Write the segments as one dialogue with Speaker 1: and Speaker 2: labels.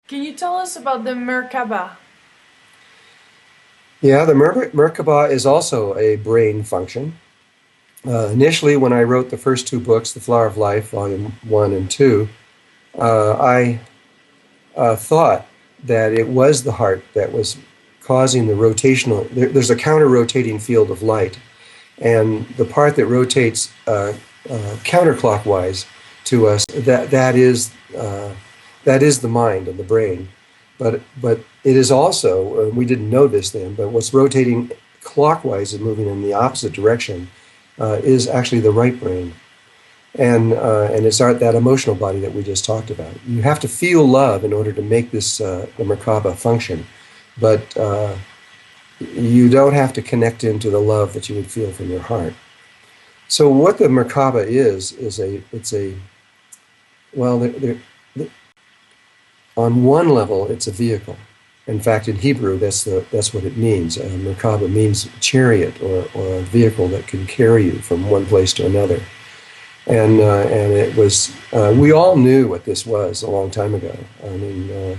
Speaker 1: Can you tell us about the Merkaba?
Speaker 2: Yeah, the Merkaba is also a brain function. Initially, when I wrote the first two books, The Flower of Life, Volume 1 and 2, I thought that it was the heart that was causing the rotational. There's a counter-rotating field of light, and the part that rotates counterclockwise to us, that is the mind and the brain. But it is also, we didn't know this then, but what's rotating clockwise and moving in the opposite direction is actually the right brain. And it's that emotional body that we just talked about. You have to feel love in order to make this, the Merkaba function. But you don't have to connect into the love that you would feel from your heart. So what the Merkaba is on one level, it's a vehicle. In fact, in Hebrew, that's what it means. Merkaba means chariot or a vehicle that can carry you from one place to another. And it was, we all knew what this was a long time ago. I mean,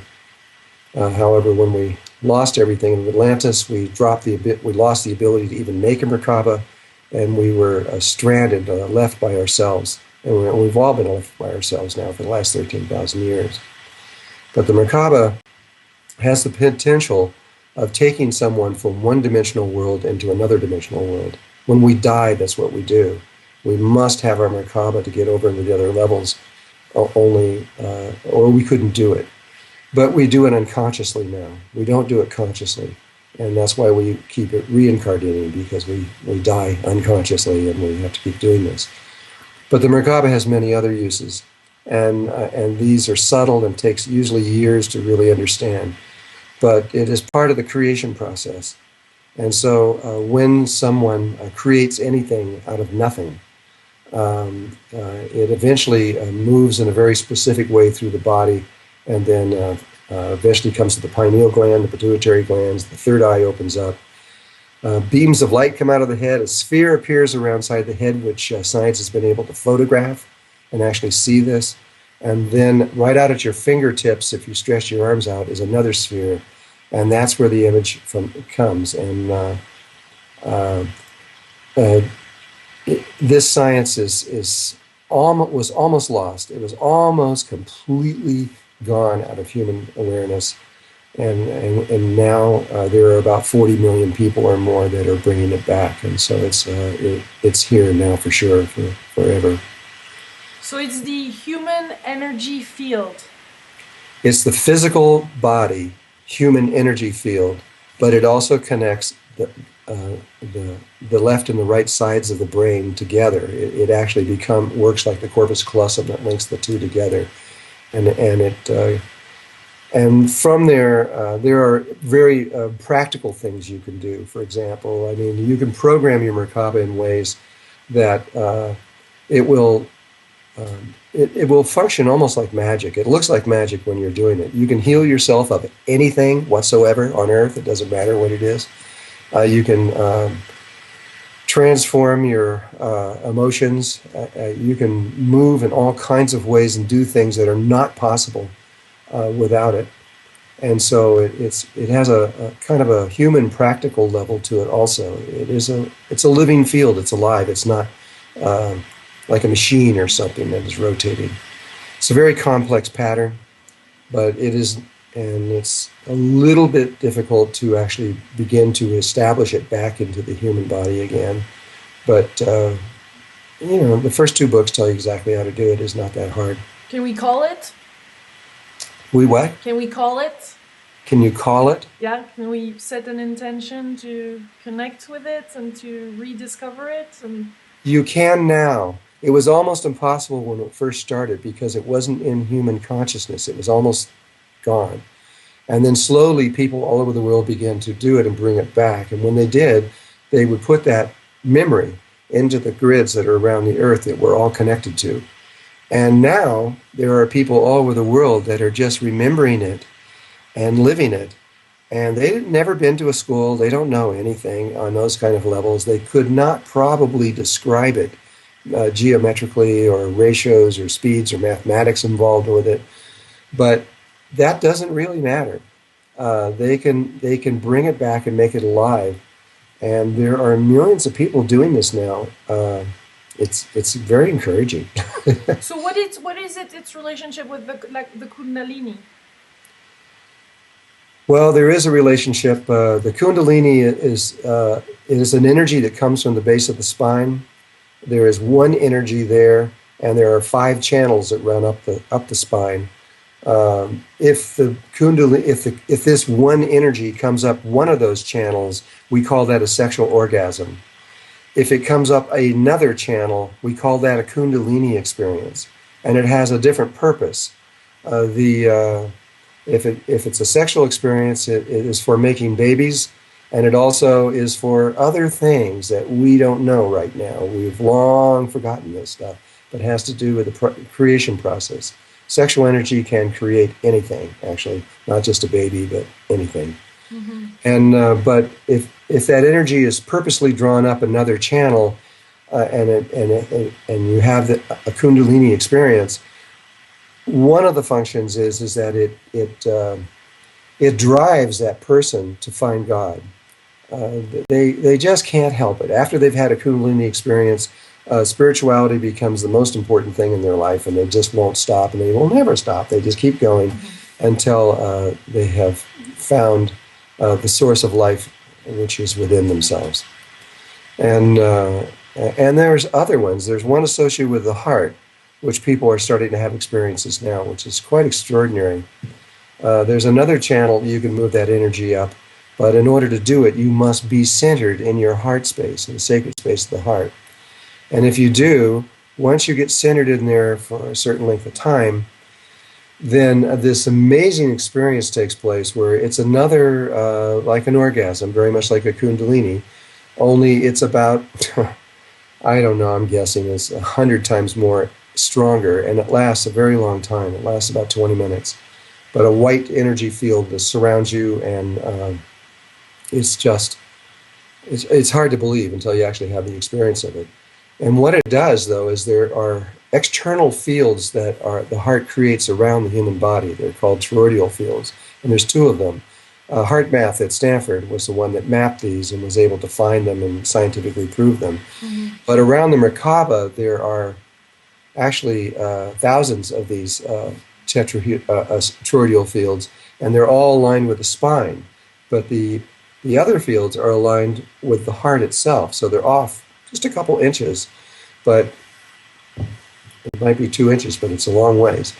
Speaker 2: however, when we lost everything in Atlantis, we lost the ability to even make a Merkaba, and we were stranded, left by ourselves. And we've all been left by ourselves now for the last 13,000 years. But the Merkaba has the potential of taking someone from one-dimensional world into another dimensional world. When we die, that's what we do. We must have our Merkaba to get over into the other levels, or we couldn't do it. But we do it unconsciously now. We don't do it consciously. And that's why we keep it reincarnating, because we die unconsciously and we have to keep doing this. But the Merkaba has many other uses. And these are subtle and takes usually years to really understand. But it is part of the creation process. And so when someone creates anything out of nothing, it eventually moves in a very specific way through the body, and then eventually comes to the pineal gland, the pituitary glands, the third eye opens up. Beams of light come out of the head. A sphere appears around the head, which science has been able to photograph and actually see this. And then right out at your fingertips, if you stretch your arms out, is another sphere. And that's where the image comes. And this science was almost lost. It was almost completely gone out of human awareness. And now there are about 40 million people or more that are bringing it back. And so it's here now for sure, forever.
Speaker 1: So it's the human energy field.
Speaker 2: It's the physical body, human energy field, but it also connects the left and the right sides of the brain together. It actually works like the corpus callosum that links the two together, and from there are very practical things you can do. For example, I mean, you can program your Merkaba in ways that it will function almost like magic. It looks like magic when you're doing it. You can heal yourself of anything whatsoever on earth. It doesn't matter what it is. You can transform your emotions. You can move in all kinds of ways and do things that are not possible without it. And so it has a kind of a human practical level to it also. It's a living field. It's alive. It's not like a machine or something that is rotating. It's a very complex pattern, but it's a little bit difficult to actually begin to establish it back into the human body again. But, the first two books tell you exactly how to do it. It's not that hard.
Speaker 1: Can we call it?
Speaker 2: We what?
Speaker 1: Can we call it?
Speaker 2: Can you call it?
Speaker 1: Yeah, can we set an intention to connect with it and to rediscover it?
Speaker 2: You can now. It was almost impossible when it first started because it wasn't in human consciousness. It was almost gone. And then slowly people all over the world began to do it and bring it back. And when they did, they would put that memory into the grids that are around the earth that we're all connected to. And now there are people all over the world that are just remembering it and living it. And they've never been to a school. They don't know anything on those kind of levels. They could not probably describe it geometrically, or ratios or speeds or mathematics involved with it. But that doesn't really matter. They can bring it back and make it alive, and there are millions of people doing this now. It's very encouraging.
Speaker 1: So what is it? Its relationship with the Kundalini?
Speaker 2: Well, there is a relationship. The Kundalini is an energy that comes from the base of the spine. There is one energy there, and there are 5 channels that run up the spine. If the Kundalini, if this one energy comes up one of those channels, we call that a sexual orgasm. If it comes up another channel, we call that a Kundalini experience, and it has a different purpose. If it's a sexual experience, it is for making babies, and it also is for other things that we don't know right now. We've long forgotten this stuff, but it has to do with the creation process. Sexual energy can create anything, actually, not just a baby, but anything. Mm-hmm. And but if that energy is purposely drawn up another channel, and you have a Kundalini experience, one of the functions is that it drives that person to find God. They just can't help it. After they've had a Kundalini experience, spirituality becomes the most important thing in their life, and they just won't stop, and they will never stop. They just keep going until they have found the source of life, which is within themselves. And there's other ones. There's one associated with the heart, which people are starting to have experiences now, which is quite extraordinary. There's another channel you can move that energy up, but in order to do it, you must be centered in your heart space, in the sacred space of the heart. And if you do, once you get centered in there for a certain length of time, then this amazing experience takes place where it's another, like an orgasm, very much like a Kundalini, only it's about, I don't know, I'm guessing it's 100 times more stronger, and it lasts a very long time. It lasts about 20 minutes. But a white energy field that surrounds you, and it's hard to believe until you actually have the experience of it. And what it does, though, is there are external fields that the heart creates around the human body. They're called toroidal fields, and there's 2 of them. HeartMath at Stanford was the one that mapped these and was able to find them and scientifically prove them. Mm-hmm. But around the Merkaba, there are actually thousands of these toroidal fields, and they're all aligned with the spine. But the other fields are aligned with the heart itself, so they're off just a couple inches, but it might be 2 inches, but it's a long ways.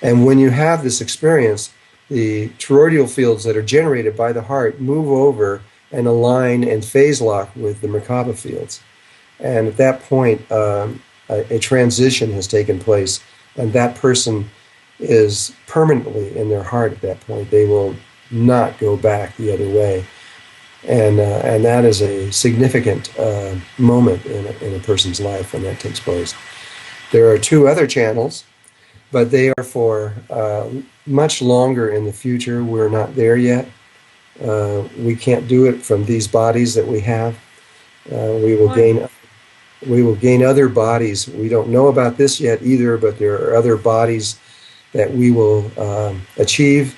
Speaker 2: And when you have this experience, the toroidal fields that are generated by the heart move over and align and phase lock with the Merkaba fields. And at that point, a transition has taken place, and that person is permanently in their heart at that point. They will not go back the other way. And that is a significant moment in a person's life when that takes place. There are 2 other channels, but they are for much longer in the future. We're not there yet. We can't do it from these bodies that we have. We will gain other bodies. We don't know about this yet either, but there are other bodies that we will achieve.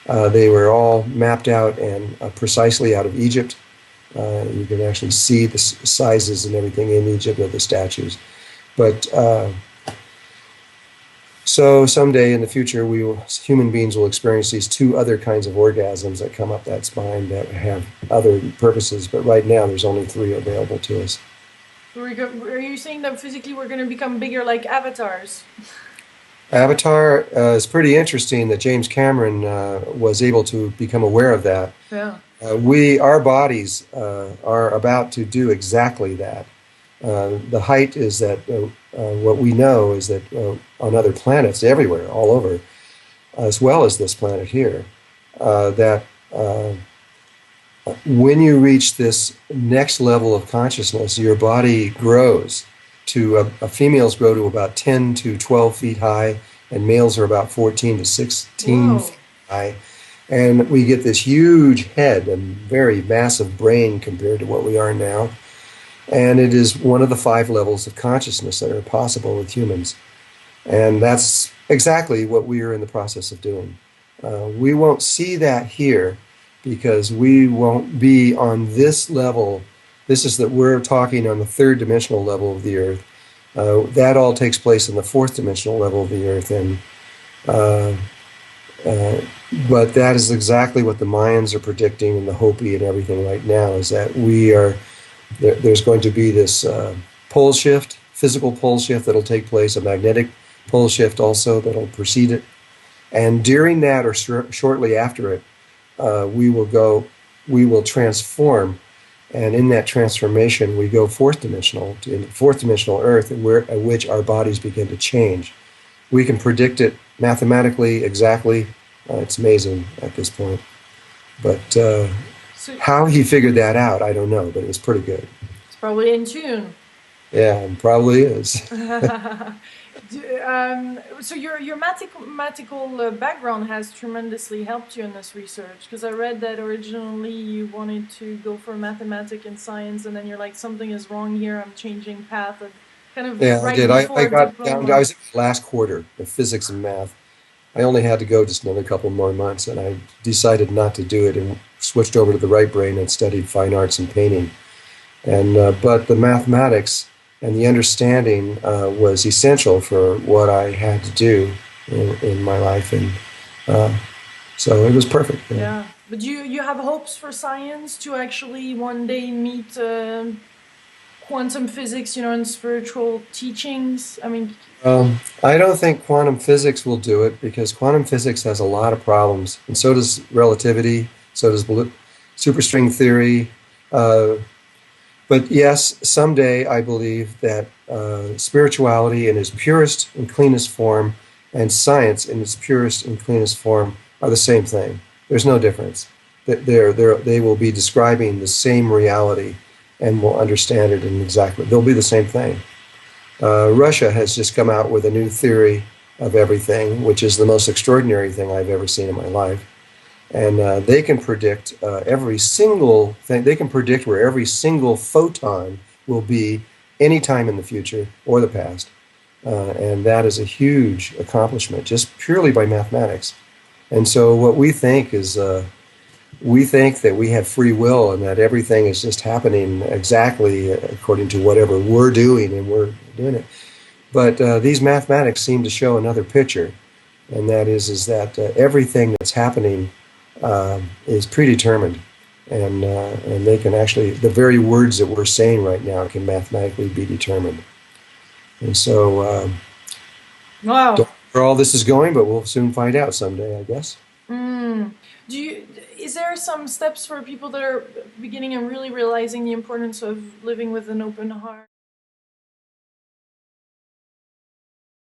Speaker 2: They were all mapped out and precisely out of Egypt. You can actually see the sizes and everything in Egypt of the statues. But so someday in the future, human beings will experience these 2 other kinds of orgasms that come up that spine that have other purposes. But right now, there's only 3 available to us.
Speaker 1: Are you saying that physically we're going to become bigger like avatars?
Speaker 2: Avatar is pretty interesting that James Cameron was able to become aware of that.
Speaker 1: Yeah.
Speaker 2: Our bodies are about to do exactly that. The height is that what we know is that on other planets everywhere, all over, as well as this planet here, that when you reach this next level of consciousness, your body grows to females grow to about 10 to 12 feet high, and males are about 14 to 16 feet high. And we get this huge head and very massive brain compared to what we are now. And it is one of the 5 levels of consciousness that are possible with humans. And that's exactly what we are in the process of doing. We won't see that here because we won't be on this level. This is that we're talking on the third dimensional level of the earth. That all takes place in the fourth dimensional level of the earth, and uh, uh, but that is exactly what the Mayans are predicting, and the Hopi and everything right now is that there's going to be this pole shift, physical pole shift that'll take place, a magnetic pole shift also that'll precede it, and during that or shortly after it, we will transform, and in that transformation, we go fourth dimensional Earth, at which our bodies begin to change. We can predict it mathematically exactly. It's amazing at this point, but
Speaker 1: So
Speaker 2: how he figured that out, I don't know, but it was pretty good.
Speaker 1: it's probably in tune.
Speaker 2: Yeah, it probably is.
Speaker 1: So your mathematical background has tremendously helped you in this research, because I read that originally you wanted to go for mathematics and science, and then you're like, something is wrong here, I'm changing path, and kind of
Speaker 2: Yeah, I
Speaker 1: right
Speaker 2: did. I
Speaker 1: before
Speaker 2: got down. I
Speaker 1: diploma.
Speaker 2: was in the last quarter of physics and math. I only had to go just another couple more months, and I decided not to do it and switched over to the right brain and studied fine arts and painting. And but the mathematics and the understanding was essential for what I had to do in my life, and so it was perfect.
Speaker 1: Yeah, but you have hopes for science to actually one day meet quantum physics, and spiritual teachings. I mean,
Speaker 2: I don't think quantum physics will do it because quantum physics has a lot of problems, and so does relativity, so does superstring theory. Uh, but yes, someday I believe that spirituality in its purest and cleanest form and science in its purest and cleanest form are the same thing. There's no difference. They will be describing the same reality and will understand it in exactly. They'll be the same thing. Russia has just come out with a new theory of everything, which is the most extraordinary thing I've ever seen in my life. And they can predict every single thing. They can predict where every single photon will be any time in the future or the past. And that is a huge accomplishment just purely by mathematics. And so what we think is we think that we have free will and that everything is just happening exactly according to whatever we're doing, and we're doing it. But these mathematics seem to show another picture, and that is that everything that's happening is predetermined, and they can actually, the very words that we're saying right now can mathematically be determined. And so,
Speaker 1: wow.
Speaker 2: don't know where all this is going, but we'll soon find out someday, I guess.
Speaker 1: Is there some steps for people that are beginning and really realizing the importance of living with an open heart?